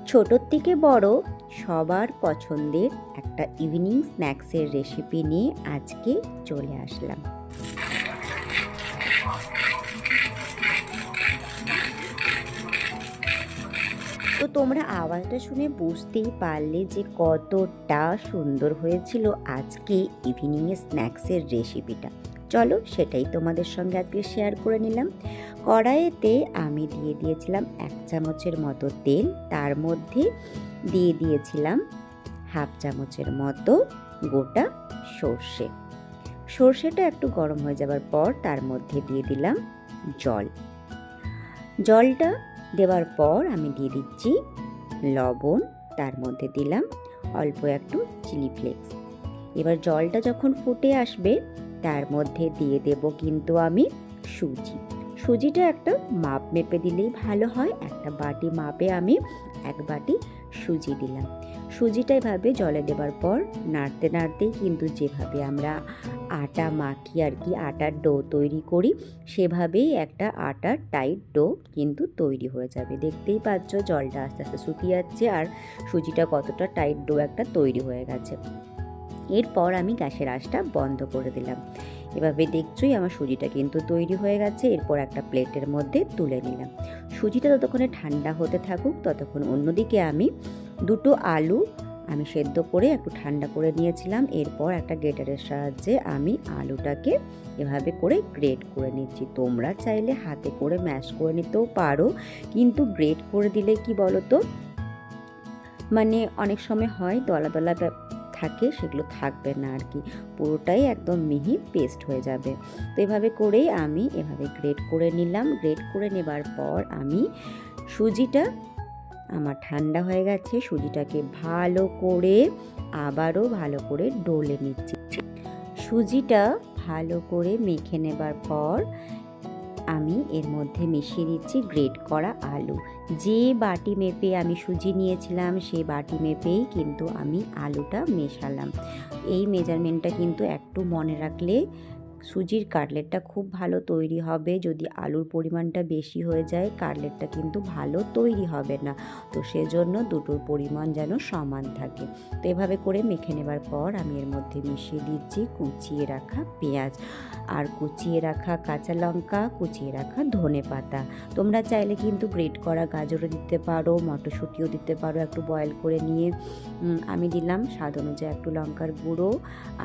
ছোটোর থেকে বড় সবার পছন্দের একটা ইভিনিং স্ন্যাক্সের রেসিপি নিয়ে আজকে চলে আসলাম। তো তোমরা আওয়াজটা শুনে বুঝতেই পারলে যে কতটা সুন্দর হয়েছিল আজকে ইভিনিং স্ন্যাক্সের রেসিপিটা। চলো সেটাই তোমাদের সঙ্গে আজকে শেয়ার করে নিলাম। কড়াইতে আমি দিয়ে দিয়েছিলাম 1 চামচের মতো তেল, তার মধ্যে দিয়ে দিয়েছিলাম 1/2 চামচের মতো গোটা সর্ষে। সর্ষেটা একটু গরম হয়ে যাবার পর তার মধ্যে দিয়ে দিলাম জল। জলটা দেওয়ার পর আমি দিয়ে দিচ্ছি লবণ, তার মধ্যে দিলাম অল্প একটু চিলি ফ্লেক্স। এবার জলটা যখন ফুটে আসবে তার মধ্যে দিয়ে দেব কিন্তু আমি সুজিটা একটা মাপ মেপে দিলেই ভালো হয়। একটা বাটি মাপে আমি 1 বাটি সুজি দিলাম। সুজিটা এভাবে জলে দেবার পর নাড়তে নাড়তেই কিন্তু যেভাবে আমরা আটা মাখি আর কি, আটার ডো তৈরি করি, সেভাবেই একটা আটার টাইট ডো কিন্তু তৈরি হয়ে যাবে। দেখতেই পাচ্ছ জলটা আস্তে আস্তে শুকিয়ে যাচ্ছে আর সুজিটা কতটা টাইট ডো একটা তৈরি হয়ে গেছে। এরপর আমি গ্যাসের আঁচটা বন্ধ করে দিলাম। এভাবে দেখছোই আমার সুজিটা কিন্তু তৈরি হয়ে গেছে। এরপর একটা প্লেটের মধ্যে তুলে নিলাম। সুজিটা ততক্ষণে ঠান্ডা হতে থাকুক, ততক্ষণ অন্যদিকে আমি 2টো আলু আমি সেদ্ধ করে একটু ঠান্ডা করে নিয়েছিলাম। এরপর একটা গ্রেটারের সাহায্যে আমি আলুটাকে এভাবে করে গ্রেট করে নিচ্ছি। তোমরা চাইলে হাতে করে ম্যাশ করে নিতেও পারো, কিন্তু গ্রেট করে দিলে কি বলো তো, মানে অনেক সময় হয় দলা দলা থাকে, সেগুলো থাকবে না আর কি, পুরোটাই একদম মিহি পেস্ট হয়ে যাবে। তো এভাবে করেই আমি এভাবে গ্রেট করে নিলাম। গ্রেট করে নেবার পর আমি সুজিটা আমার ঠান্ডা হয়ে গেছে, সুজিটাকে আবারও ভালো করে ডলে নিচ্ছি। সুজিটা ভালো করে মেখে নেবার পর আমি এর মধ্যে মিশিয়ে দিচ্ছি গ্রেট করা আলু। যে বাটি মেপে আমি সুজি নিয়েছিলাম সেই বাটি মেপেই কিন্তু আমি আলুটা মেশালাম। এই মেজারমেন্টটা কিন্তু একটু মনে রাখলে সুজির কাটলেটটা খুব ভালো তৈরি হবে। যদি আলুর পরিমাণটা বেশি হয়ে যায় কাটলেটটা কিন্তু ভালো তৈরি হবে না। তো সেজন্য দুটোর পরিমাণ যেন সমান থাকে। তো এভাবে করে মেখে নেবার পর আমি এর মধ্যে মিশিয়ে দিচ্ছি কুচিয়ে রাখা পেঁয়াজ আর কুচিয়ে রাখা কাঁচা লঙ্কা, কুচিয়ে রাখা ধনেপাতা। তোমরা চাইলে কিন্তু গ্রেট করা গাজরও দিতে পারো, মটরশুঁটিও দিতে পারো একটু বয়েল করে নিয়ে। আমি দিলাম স্বাদ অনুযায়ী একটু লঙ্কার গুঁড়ো,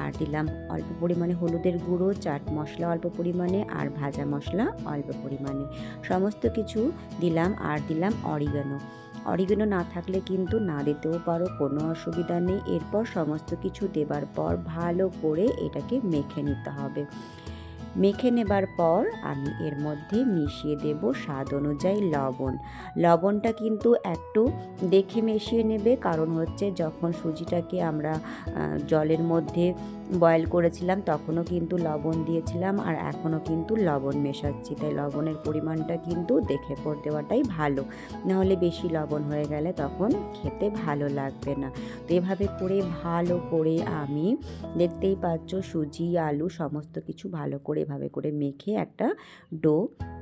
আর দিলাম অল্প পরিমাণে হলুদের গুঁড়ো, চাট মশলা অল্প পরিমাণে, আর ভাজা মশলা অল্প পরিমাণে, সমস্ত কিছু দিলাম। আর দিলাম অরিগানো না থাকলে কিন্তু না দিতেও পারো, কোনো অসুবিধা নেই। এরপর সমস্ত কিছু দেবার পর ভালো করে এটাকে মেখে নিতে হবে। মেখে নেবার পর আমি এর মধ্যে মিশিয়ে দেব স্বাদ অনুযায়ী লবণটা কিন্তু একটু দেখে মিশিয়ে নেবে, কারণ হচ্ছে যখন সুজিটাকে আমরা জলের মধ্যে বয়েল করেছিলাম তখনও কিন্তু লবণ দিয়েছিলাম, আর এখনও কিন্তু লবণ মেশাচ্ছি, তাই লবণের পরিমাণটা কিন্তু দেখে পর দেওয়াটাই ভালো, নাহলে বেশি লবণ হয়ে গেলে তখন খেতে ভালো লাগবে না। তো এভাবে করে ভালো করে আমি, দেখতেই পাচ্ছ সুজি আলু সমস্ত কিছু ভালো করে এভাবে করে মেখে একটা ডো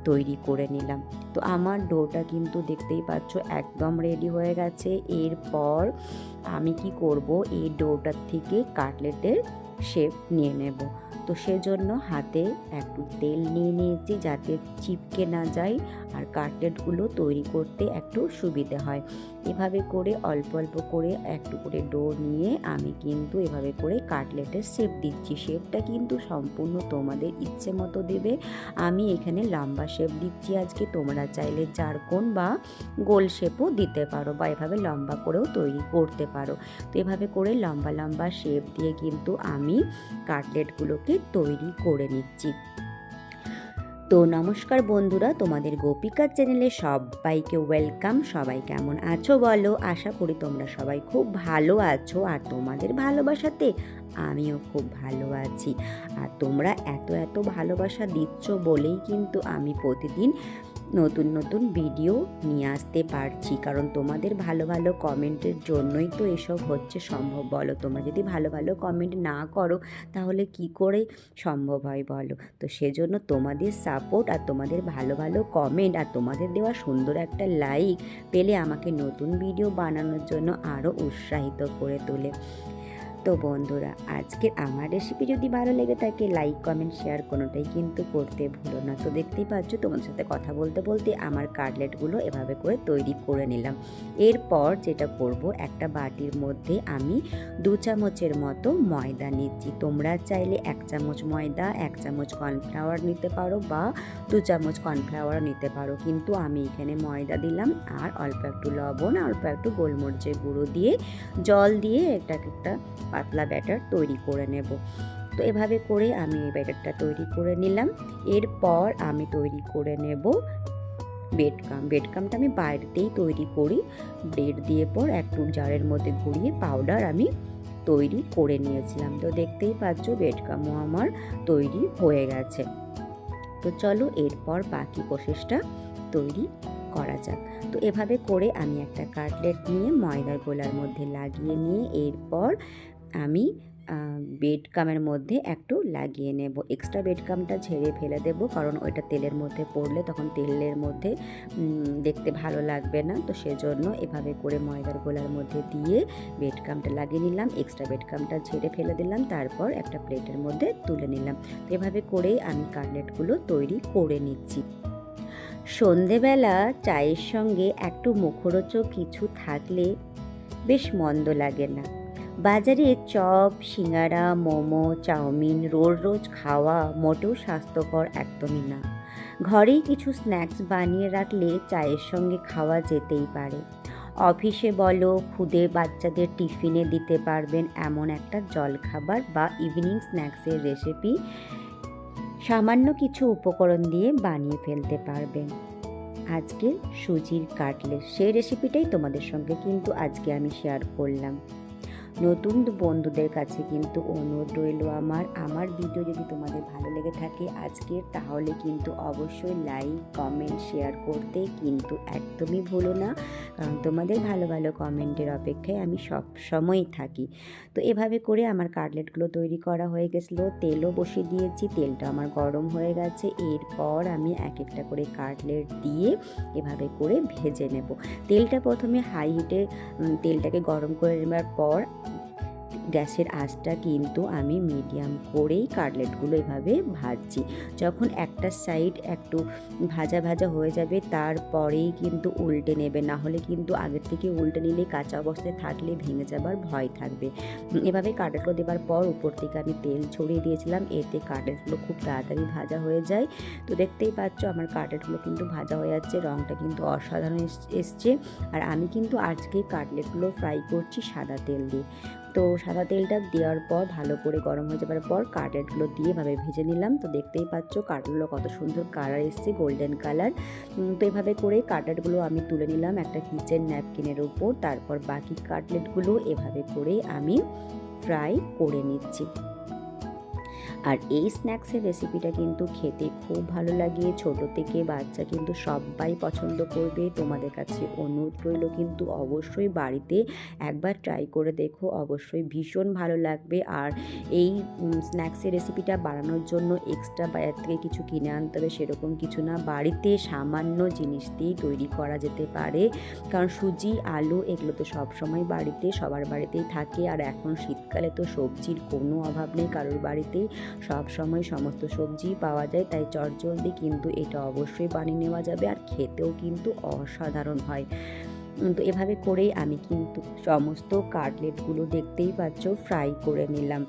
তৈরি করে নিলাম। তো আমার ডোটা কিন্তু দেখতেই পাচ্ছ একদম রেডি হয়ে গেছে। এরপর আমি কি করব, এই ডোটার থেকে কাটলেটের শেপ নিয়ে নেব। তো সেজন্য হাতে একটু তেল নিয়ে নিয়েছি যাতে চিপকে না যায় আর কাটলেটগুলো তৈরি করতে একটু সুবিধে হয়। এভাবে করে অল্প অল্প করে একটু করে ডো নিয়ে আমি কিন্তু এভাবে করে কাটলেটের শেপ দিচ্ছি। শেপটা কিন্তু সম্পূর্ণ তোমাদের ইচ্ছে মতো দেবে। আমি এখানে লম্বা শেপ দিচ্ছি আজকে, তোমরা চাইলে চারকোণ বা গোল শেপও দিতে পারো, বা এভাবে লম্বা করেও তৈরি করতে পারো। তো এভাবে করে লম্বা লম্বা শেপ দিয়ে কিন্তু আমি কাটলেটগুলোকে তৈরি করে নিচ্ছি। তো নমস্কার বন্ধুরা, তোমাদের গোপিকা চ্যানেলে সবাইকে ওয়েলকাম। সবাই কেমন আছো বলো? আশা করি তোমরা সবাই খুব ভালো আছো, আর তোমাদের ভালোবাসাতে আমিও খুব ভালো আছি। আর তোমরা এত ভালোবাসা দিচ্ছ বলেই কিন্তু আমি প্রতিদিন নতুন নতুন ভিডিও নিয়ে আসতে পারছি, কারণ তোমাদের ভালো ভালো কমেন্টের জন্যই তো এসব হচ্ছে সম্ভব। বলো, তোমরা যদি ভালো ভালো কমেন্ট না করো তাহলে কি করে সম্ভব হয় বলো? তো সেজন্য তোমাদের সাপোর্ট আর তোমাদের ভালো ভালো কমেন্ট আর তোমাদের দেওয়া সুন্দর একটা লাইক পেলে আমাকে নতুন ভিডিও বানানোর জন্য আরও উৎসাহিত করে তোলে। তো বন্ধুরা, আজকের আমার রেসিপি যদি ভালো লেগে থাকে লাইক কমেন্ট শেয়ার কোনোটাই কিন্তু করতে ভুলো না। তো দেখতেই পাচ্ছ তোমার সাথে কথা বলতে বলতে আমার কাটলেটগুলো এভাবে করে তৈরি করে নিলাম। এরপর যেটা করব, একটা বাটির মধ্যে আমি 2 চামচের মতো ময়দা নিচ্ছি। তোমরা চাইলে 1 চামচ ময়দা 1 চামচ কর্নফ্লাওয়ার নিতে পারো বা 2 চামচ কর্নফ্লাওয়ার নিতে পারো, কিন্তু আমি এখানে ময়দা দিলাম আর অল্প একটু লবণ অল্প একটু গোলমরিচের গুঁড়ো দিয়ে জল দিয়ে একটা পাতলা ব্যাটার তৈরি করে নেব। তো এভাবে করে আমি এই ব্যাটারটা তৈরি করে নিলাম। এরপর আমি তৈরি করে নেব বেডকাম। বেডকামটা আমি বাইরেতেই তৈরি করি, ব্রেড দিয়ে পর একটু জারের মধ্যে ঘুরিয়ে পাউডার আমি তৈরি করে নিয়েছিলাম। তো দেখতেই পাচ্ছ বেডকামও আমার তৈরি হয়ে গেছে। তো চলো এরপর বাকি প্রসেসটা তৈরি করা যাক। তো এভাবে করে আমি একটা কাটলেট নিয়ে ময়দার গোলার মধ্যে লাগিয়ে নিয়ে এরপর আমি বেডকামের মধ্যে একটু লাগিয়ে নেব। এক্সট্রা বেডকামটা ঝেড়ে ফেলে দেব, কারণ ওইটা তেলের মধ্যে পড়লে তখন তেলের মধ্যে দেখতে ভালো লাগবে না। তো সেজন্য এভাবে করে ময়দার গোলার মধ্যে দিয়ে বেডকামটা লাগিয়ে নিলাম, এক্সট্রা বেডকামটা ঝেড়ে ফেলে দিলাম, তারপর একটা প্লেটের মধ্যে তুলে নিলাম। তো এভাবে করেই আমি কাটলেটগুলো তৈরি করে নিচ্ছি। সন্ধেবেলা চায়ের সঙ্গে একটু মুখরোচক কিছু থাকলে বেশ মন্দ লাগে না। বাজারে চপ সিঙ্গারা মোমো চাউমিন রোজ খাওয়া মোটেও স্বাস্থ্যকর একদমই না। ঘরেই কিছু স্ন্যাক্স বানিয়ে রাখলে চায়ের সঙ্গে খাওয়া যেতেই পারে। অফিসে বলো খুদে বাচ্চাদের টিফিনে দিতে পারবেন এমন একটা জলখাবার বা ইভিনিং স্ন্যাক্সের রেসিপি সামান্য কিছু উপকরণ দিয়ে বানিয়ে ফেলতে পারবেন। আজকে সুজির কাটলেট সেই রেসিপিটাই তোমাদের সঙ্গে কিন্তু আজকে আমি শেয়ার করলাম। নতুন বন্ধুদের কাছে কিন্তু অনুরোধ রইল আমার ভিডিও যদি তোমাদের ভালো লেগে থাকে আজকের, তাহলে কিন্তু অবশ্যই লাইক কমেন্ট শেয়ার করতে কিন্তু একদমই ভুলো না, কারণ তোমাদের ভালো ভালো কমেন্টের অপেক্ষায় আমি সব সময়ই থাকি। তো এভাবে করে আমার কাটলেটগুলো তৈরি করা হয়ে গেছিলো, তেলও বসিয়ে দিয়েছি, তেলটা আমার গরম হয়ে গেছে। এরপর আমি এক একটা করে কাটলেট দিয়ে এভাবে করে ভেজে নেব। তেলটা প্রথমে হাই হিটে তেলটাকে গরম করে নেবার পর গ্যাসের আঁচটা কিন্তু আমি মিডিয়াম করেই কাটলেটগুলো এভাবে ভাজছি। যখন একটা সাইড একটু ভাজা ভাজা হয়ে যাবে তারপরেই কিন্তু উল্টে নেবে, না হলে কিন্তু আগের থেকে উল্টে নিলে কাঁচা অবস্থায় থাকলে ভেঙে যাবার ভয় থাকবে। এভাবে কাটলেটগুলো দেবার পর উপর থেকে আমি তেল ছড়িয়ে দিয়েছিলাম, এতে কাটলেটগুলো খুব তাড়াতাড়ি ভাজা হয়ে যায়। তো দেখতেই পাচ্ছ আমার কাটলেটগুলো কিন্তু ভাজা হয়ে যাচ্ছে, রঙটা কিন্তু অসাধারণ এসছে। আর আমি কিন্তু আজকে কাটলেটগুলো ফ্রাই করছি সাদা তেল দিয়ে। তো সাদা তেলটা দেওয়ার পর ভালো করে গরম হয়ে যাবার পর কাটলেটগুলো দিয়ে এভাবে ভেজে নিলাম। তো দেখতেই পাচ্ছ কাটলেটগুলো কত সুন্দর কালার এসছে, গোল্ডেন কালার। তো এভাবে করে কাটলেটগুলো আমি তুলে নিলাম একটা কিচেন ন্যাপকিনের উপর। তারপর বাকি কাটলেটগুলো এভাবে করে আমি ফ্রাই করে নিচ্ছি। আর এই স্ন্যাক্সের রেসিপিটা কিন্তু খেতে খুব ভালো লাগে, ছোট থেকে বাচ্চা কিন্তু সবাই পছন্দ করবে। তোমাদের কাছে অনুরোধ রইল কিন্তু অবশ্যই বাড়িতে একবার ট্রাই করে দেখো, অবশ্যই ভীষণ ভালো লাগবে। আর এই স্ন্যাক্সের রেসিপিটা বানানোর জন্য এক্সট্রা বাইরে থেকে কিছু কিনে আনতে হবে সেরকম কিছু না, বাড়িতে সামান্য জিনিস দিয়েই তৈরি করা যেতে পারে। কারণ সুজি আলু এগুলো তো সবসময় বাড়িতে সবার বাড়িতেই থাকে, আর এখন শীতকালে তো সবজির কোনো অভাব নেই কারোর বাড়িতেই, সব সময় সমস্ত সবজি পাওয়া যায়, তাই চটজলদি কিন্তু এটা অবশ্যই বানিয়ে নেওয়া যাবে আর খেতেও কিন্তু অসাধারণ হয়। তো এভাবে করেই আমি কিন্তু সমস্ত কাটলেটগুলো দেখতেই পাচ্ছ ফ্রাই করে নিলাম।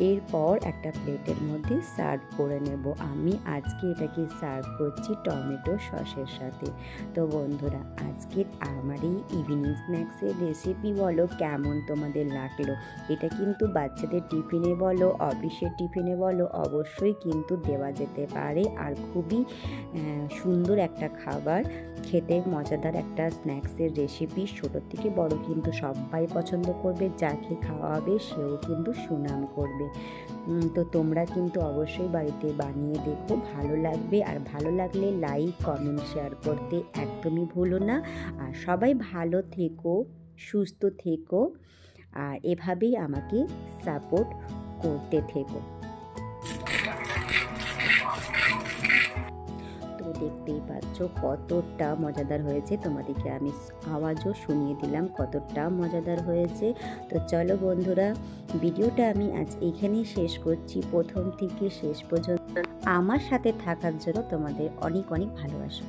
এরপর একটা প্লেটের মধ্যে সার্ভ করে নেব। আমি আজকে এটাকে সার্ভ করছি টমেটো সসের সাথে। তো বন্ধুরা, আজকের আমার এই ইভিনিং স্ন্যাক্সের রেসিপি বলো কেমন তোমাদের লাগলো। এটা কিন্তু বাচ্চাদের টিফিনে বলো অফিসের টিফিনে বলো অবশ্যই কিন্তু দেওয়া যেতে পারে, আর খুবই সুন্দর একটা খাবার। খেতে মজাদার একটা স্ন্যাক্সের রেসিপি। ছোটোর থেকে বড় কিন্তু সবাই পছন্দ করবে, যাকে খাওয়াবে সেও কিন্তু সুনাম করবে। তো তোমরা কিন্তু অবশ্যই বাড়িতে বানিয়ে দেখো, ভালো লাগবে। আর ভালো লাগলে লাইক, কমেন্ট, শেয়ার করতে একদমই ভুলো না। আর সবাই ভালো থেকো, সুস্থ থেকো, আর এভাবেই আমাকে সাপোর্ট করতে থেকো। তো দেখতেই পাচ্ছ কতটা মজাদার হয়েছে, তোমাদেরকে আমি আওয়াজও শুনিয়ে দিলাম কতটা মজাদার হয়েছে। তো চলো বন্ধুরা, ভিডিওটা আমি আজ এইখানেই শেষ করছি। প্রথম থেকে শেষ পর্যন্ত আমার সাথে থাকার জন্য তোমাদের অনেক অনেক ভালোবাসা।